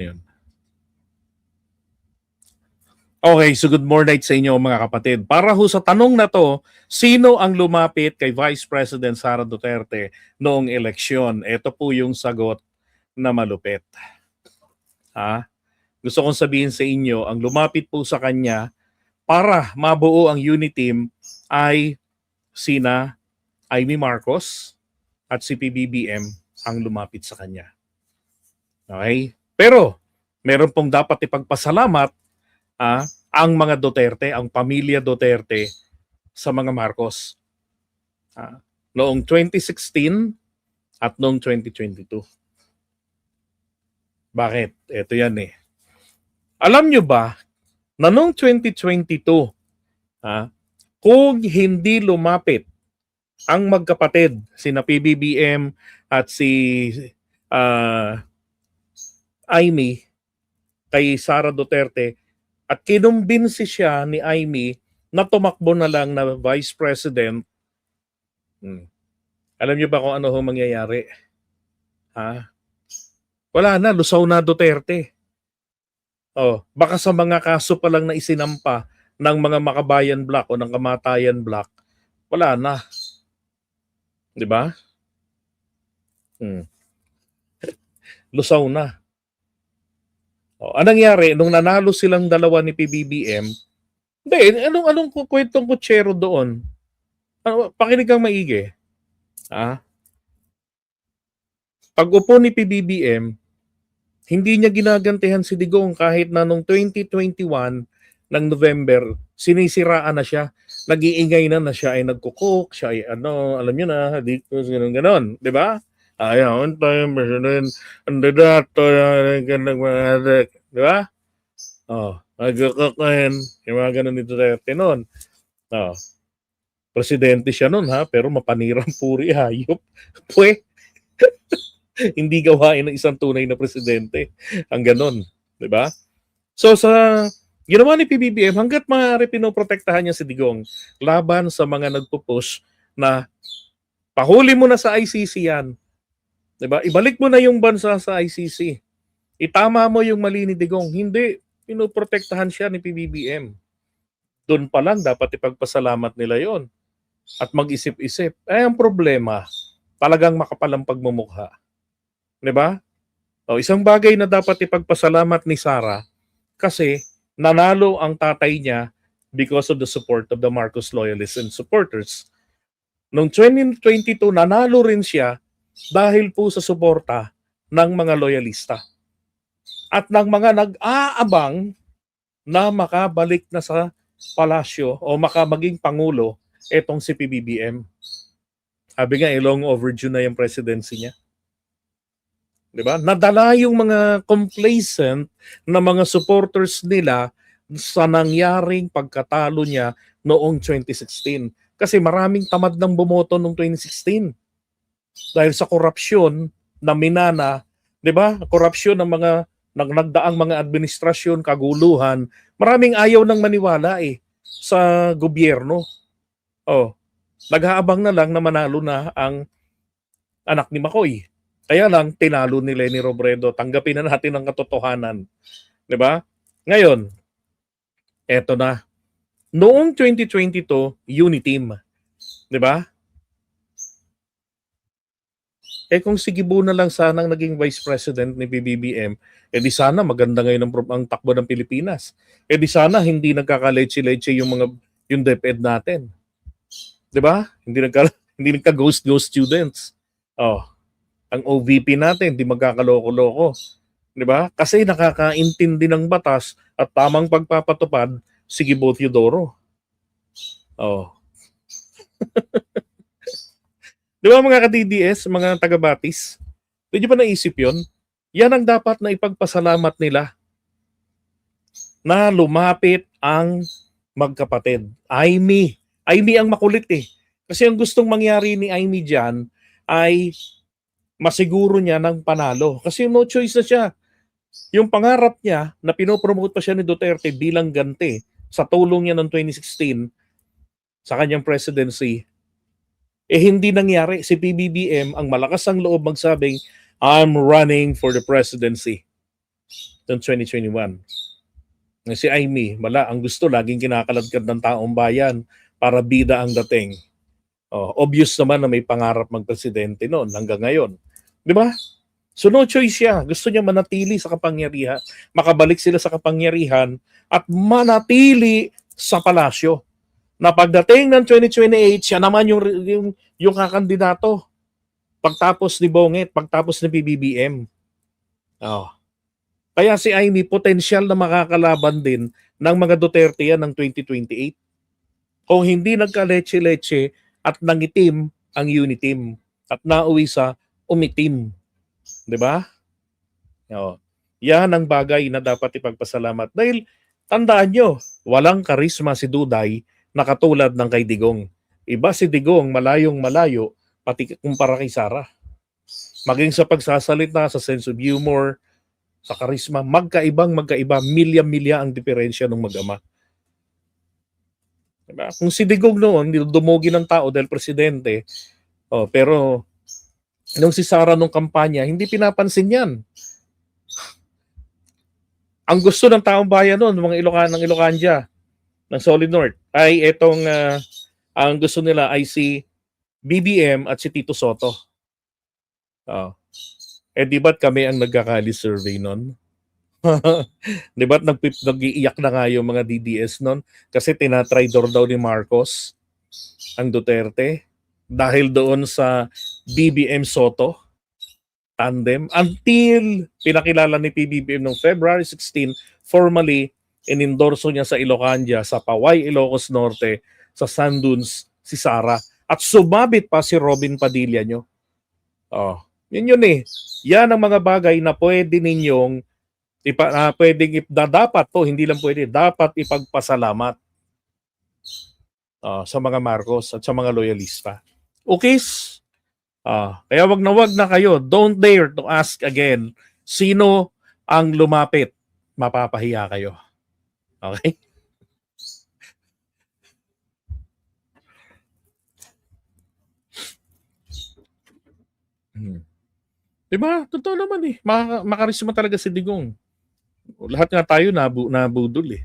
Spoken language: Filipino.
Ayun. Okay, so good morning sa inyo mga kapatid. Para ho sa tanong na to, sino ang lumapit kay Vice President Sara Duterte noong eleksyon? Ito po yung sagot na malupit. Ha? Gusto kong sabihin sa inyo, ang lumapit po sa kanya para mabuo ang unit team ay sina Amy Marcos at si PBBM ang lumapit sa kanya. Okay? Pero meron pong dapat ipagpasalamat ang mga Duterte, ang pamilya Duterte sa mga Marcos. Noong 2016 at noong 2022. Bakit? Ito yan eh. Alam nyo ba na noong 2022, kung hindi lumapit ang magkapatid, sina PBBM at si Amy kay Sara Duterte, at kinumbinsi siya ni Amy na tumakbo na lang na Vice President, alam niyo ba kung ano ho mangyayari? Wala na, lusaw na Duterte. Baka sa mga kaso pa lang na isinampa ng mga Makabayan Block o ng Kamatayan Block, wala na. Di ba? Lusaw na. Anong nangyari? Nung nanalo silang dalawa ni PBBM, anong kwentong kutsero doon? Pakinig kang maigi. Pag upo ni PBBM, hindi niya ginagantihan si Digong kahit na nung 2021 ng November, sinisiraan na siya. Nag-iingay na siya ay nagkukok, siya ay alam niyo na, ganon, di ba? Ayaw, time, kandidato, di ba? Nagkakain, yung mga ganun ni Duterte noon. Presidente siya noon pero mapanirang puri, hayop. Pwe, hindi gawain ng isang tunay na presidente. Ang ganon, di ba? So sa ginawa ni PBBM, hanggat maaari pinoprotektahan niya si Digong laban sa mga nagpo-push na pahuli mo na sa ICC yan. Diba? Ibalik mo na yung bansa sa ICC. Itama mo yung mali ni Digong. Hindi. Pinoprotektahan siya ni PBBM. Doon pa lang dapat ipagpasalamat nila yon at mag-isip-isip. Ang problema, talagang makapalang pagmumukha. Diba? Isang bagay na dapat ipagpasalamat ni Sara kasi nanalo ang tatay niya because of the support of the Marcos loyalists and supporters. Noong 2022, nanalo rin siya dahil po sa suporta ng mga loyalista at ng mga nag-aabang na makabalik na sa palasyo o maging pangulo etong si PBBM. Sabi nga, long overdue na yung presidency niya. Diba? Nadala yung mga complacent na mga supporters nila sa nangyaring pagkatalo niya noong 2016. Kasi maraming tamad ng bumoto noong 2016. Dahil sa korupsyon na minana, 'di ba? Korupsyon ng mga nagdaang mga administrasyon, kaguluhan, maraming ayaw nang maniwala sa gobyerno. Nag-aabang na lang na manalo na ang anak ni Makoy. Kaya lang tinalo ni Leni Robredo. Tanggapin na natin ang katotohanan. 'Di ba? Ngayon, eto na. Noong 2022, Uniteam. 'Di ba? Kung si Gibo na lang sanang naging Vice President ni PBBM, di sana maganda ngayon ang takbo ng Pilipinas. Di sana hindi nagkaka-leche-leche yung DepEd natin. 'Di ba? Hindi nagka-ghost students. Ang OVP natin hindi magkakaloko-loko. 'Di ba? Kasi nakakaintindi ng batas at tamang pagpapatupad si Gibo Teodoro. Di ba mga ka-DDS, mga taga-Batis? Hindi ba naisip yun? Yan ang dapat na ipagpasalamat nila na lumapit ang magkapatid. Amy ang makulit Kasi ang gustong mangyari ni Amy dyan ay masiguro niya ng panalo. Kasi no choice na siya. Yung pangarap niya na pinopromote pa siya ni Duterte bilang ganti sa tulong niya noong 2016 sa kanyang presidency, hindi nangyari. Si PBBM ang malakas ang loob magsabing, I'm running for the presidency. noong 2021. Si Amy, wala, ang gusto, laging kinakaladkad ng taong bayan para bida ang dating. Obvious naman na may pangarap magpresidente noon hanggang ngayon. Di ba? So no choice siya. Gusto niya manatili sa kapangyarihan, makabalik sila sa kapangyarihan at manatili sa palasyo. Na pagdating ng 2028, siya naman yung kakandidato. Pagtapos ni Bonget, pagtapos ni PBBM. Kaya si Amy, potential na makakalaban din ng mga Duterte yan ng 2028. Kung hindi nagka-leche-leche at nangitim ang Unitim at nauwi sa umitim. Di ba? Yan ang bagay na dapat ipagpasalamat. Dahil tandaan nyo, walang karisma si Duday na katulad ng kay Digong. Iba si Digong, malayong malayo, pati kumpara kay Sara. Maging sa pagsasalita, sa sense of humor, sa karisma, magkaiba, milya-milya ang diferensya ng mag-ama. Diba? Kung si Digong noon, dumugi ng tao dahil presidente, pero nung si Sara nung kampanya, hindi pinapansin yan. Ang gusto ng taong bayan noon, mga Ilocanja, ng Solid North, ay itong, ang gusto nila ay si BBM at si Tito Soto. Di ba't kami ang nagkakali survey nun? Di ba't nag-iiyak na nga yung mga DDS nun? Kasi tinatraidor daw ni Marcos ang Duterte dahil doon sa BBM Soto tandem until pinakilala ni PBBM noong February 16, formally inendorso niya sa Ilocanja, sa Paway, Ilocos Norte, sa Sandunes, si Sara. At sumabit pa si Robin Padilla nyo. Yun eh. Yan ang mga bagay na pwede ninyong dapat po, hindi lang pwede, dapat ipagpasalamat sa mga Marcos at sa mga loyalista. Okay? Kaya wag na kayo. Don't dare to ask again sino ang lumapit. Mapapahiya kayo. Okay? Diba? Totoo naman eh. Makarisma talaga si Digong. Lahat nga tayo nabudol eh.